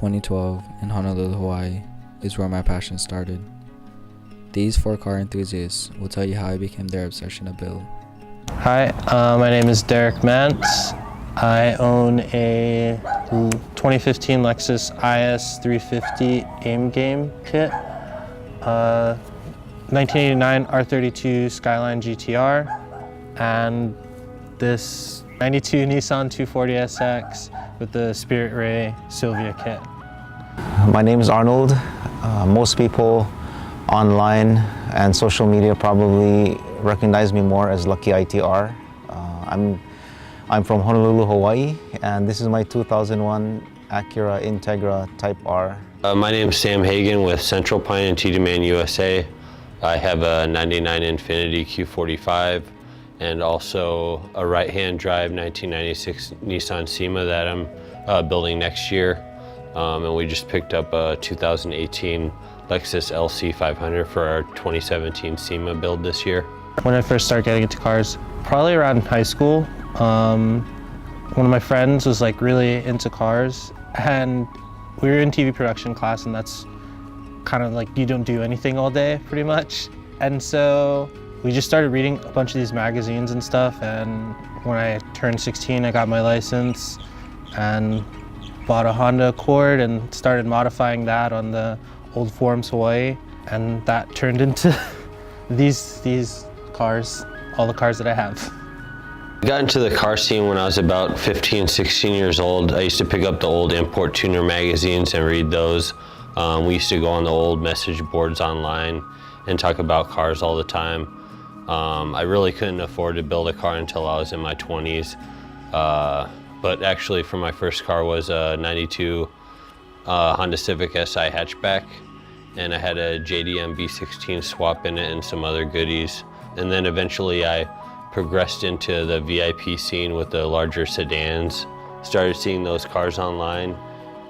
2012 in Honolulu, Hawaii is where my passion started. These 4 car enthusiasts will tell you how I became their obsession to build. Hi, my name is Derrick Mance. I own a 2015 Lexus IS 350 AIM game kit, 1989 R32 Skyline GTR, and this 92 Nissan 240SX with the Spirit Ray Sylvia kit. My name is Arnold. Most people online and social media probably recognize me more as Lucky ITR. I'm from Honolulu, Hawaii, and this is my 2001 Acura Integra Type R. My name is Sam Hagen with Central Pine and Tiedemann USA. I have a 99 Infiniti Q45 and also a right-hand drive 1996 Nissan SEMA that I'm building next year. And we just picked up a 2018 Lexus LC 500 for our 2017 SEMA build this year. When I first started getting into cars, probably around high school, one of my friends was like really into cars, and we were in TV production class, and that's kind of like you don't do anything all day pretty much. And so we just started reading a bunch of these magazines and stuff, and when I turned 16 I got my license and bought a Honda Accord and started modifying that on the old Forums Hawaii, and that turned into these cars, all the cars that I have. I got into the car scene when I was about 15, 16 years old. I used to pick up the old Import Tuner magazines and read those. We used to go on the old message boards online and talk about cars all the time. I really couldn't afford to build a car until I was in my 20s. But actually for my first car was a 92 Honda Civic Si hatchback, and I had a JDM B16 swap in it and some other goodies. And then eventually I progressed into the VIP scene with the larger sedans. Started seeing those cars online.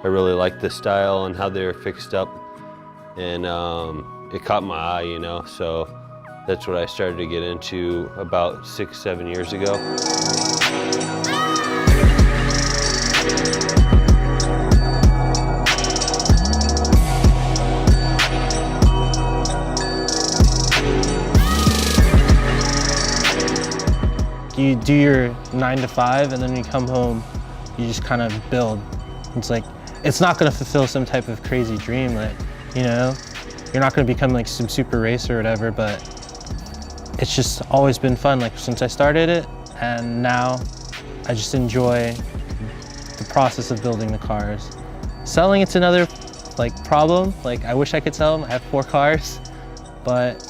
I really liked the style and how they were fixed up, and it caught my eye, you know, so that's what I started to get into about 6, 7 years ago. You do your 9 to 5, and then when you come home, you just kind of build. It's like, it's not gonna fulfill some type of crazy dream, like, you know, you're not gonna become like some super racer or whatever, but it's just always been fun, like since I started it, and now I just enjoy the process of building the cars. Selling, it's another like problem. Like, I wish I could sell them. I have 4 cars, but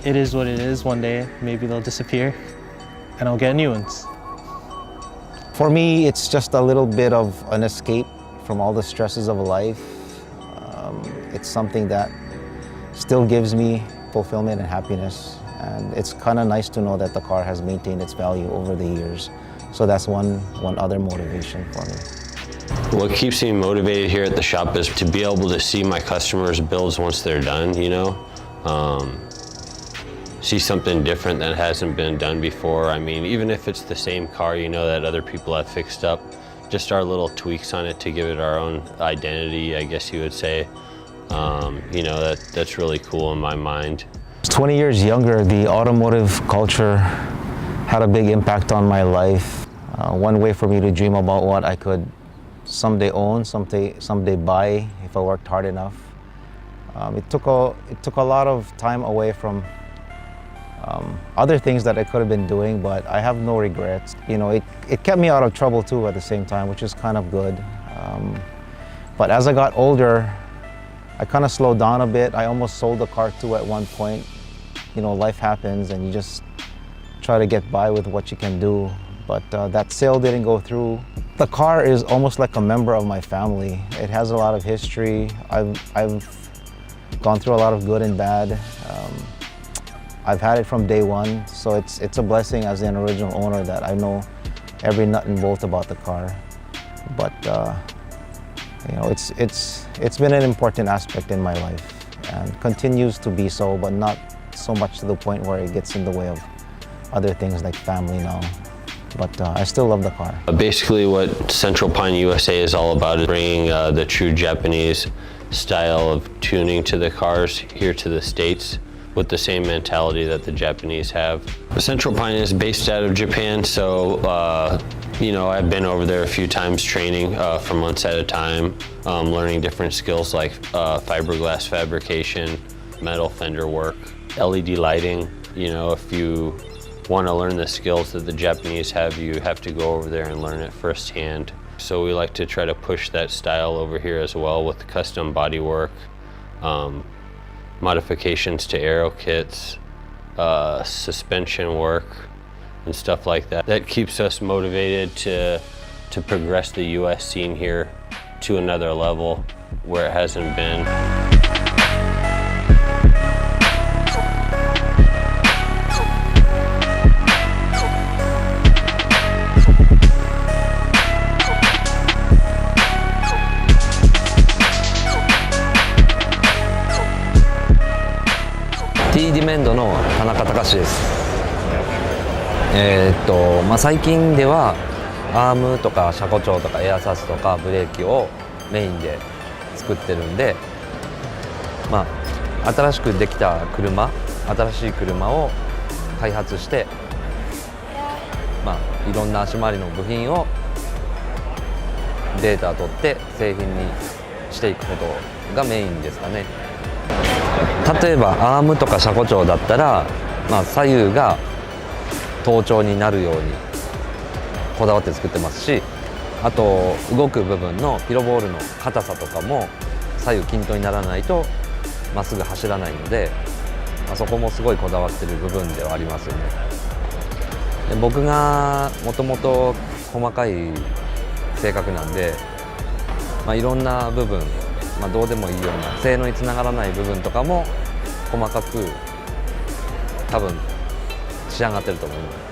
it is what it is. One day, maybe they'll disappear and I'll get new ones. For me, it's just a little bit of an escape from all the stresses of life. It's something that still gives me fulfillment and happiness. And it's kind of nice to know that the car has maintained its value over the years. So that's one other motivation for me. What keeps me motivated here at the shop is to be able to see my customers' builds once they're done, you know? See something different that hasn't been done before. I mean, even if it's the same car, you know, that other people have fixed up, just our little tweaks on it to give it our own identity, I guess you would say. You know, that's really cool in my mind. 20 years younger, the automotive culture had a big impact on my life. One way for me to dream about what I could someday own, someday buy if I worked hard enough. It took a lot of time away from other things that I could have been doing, but I have no regrets. You know, it kept me out of trouble too at the same time, which is kind of good. But as I got older, I kind of slowed down a bit. I almost sold the car too at one point. You know, life happens and you just try to get by with what you can do. But that sale didn't go through. The car is almost like a member of my family. It has a lot of history. I've gone through a lot of good and bad. I've had it from day one, so it's a blessing as an original owner that I know every nut and bolt about the car. But you know, it's been an important aspect in my life and continues to be so, but not so much to the point where it gets in the way of other things like family now. but I still love the car. Basically what Central Pine USA is all about is bringing the true Japanese style of tuning to the cars here to the States with the same mentality that the Japanese have. Central Pine is based out of Japan, so you know, I've been over there a few times training for months at a time, learning different skills like fiberglass fabrication, metal fender work, LED lighting. You know, if you want to learn the skills that the Japanese have, you have to go over there and learn it firsthand. So we like to try to push that style over here as well with custom body work, modifications to aero kits, suspension work, and stuff like that. That keeps us motivated to progress the US scene here to another level where it hasn't been. ティーディメンドの田中隆です。最近ではアームとか車庫長とかエアサスとかブレーキをメインで作ってるんで、新しくできた車、新しい車を開発して、いろんな足回りの部品をデータを取って製品にしていくことがメインですかね。例えばアームとか車庫長だったら、左右が頭頂になるようにこだわって作ってますし、あと動く部分のピロボールの硬さとかも左右均等にならないとまっすぐ走らないので、そこもすごいこだわってる部分ではありますよね。で、僕がもともと細かい性格なんで、いろんな部分、どうでもいいような性能につながらない部分とかも細かく多分仕上がってると思います。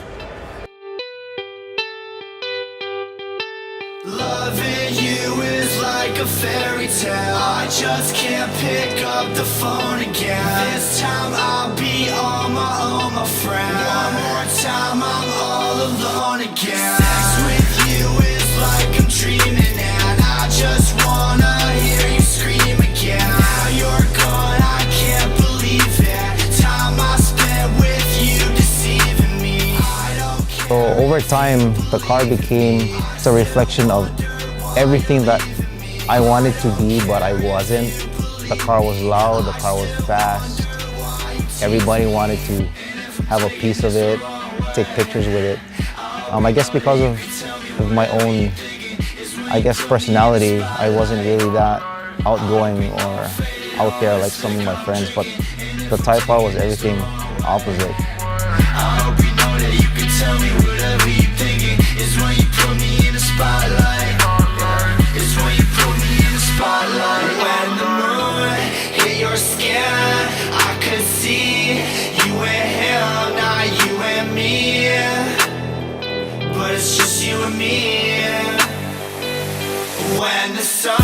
Loving you is like a fairy tale. I just can't pick up the phone again. This time I'll be on my own, my friend. One more time I'm all alone again. Sex with you is like I'm dreaming, and I just wanna hear you scream again. Now you're gone, I can't believe it. Time I spent with you deceiving me. I don't care. So over time, the car became a reflection of everything that I wanted to be, but I wasn't. The car was loud, the car was fast. Everybody wanted to have a piece of it, take pictures with it. I guess because of my own, personality, I wasn't really that outgoing or out there like some of my friends, but the Type R was everything opposite. I hope you know that you can tell me whatever you're thinking. Is when you put me in the spotlight. It's when you put me in the spotlight. When the moon hit your skin, I could see you and him, not you and me. But it's just you and me. When the sun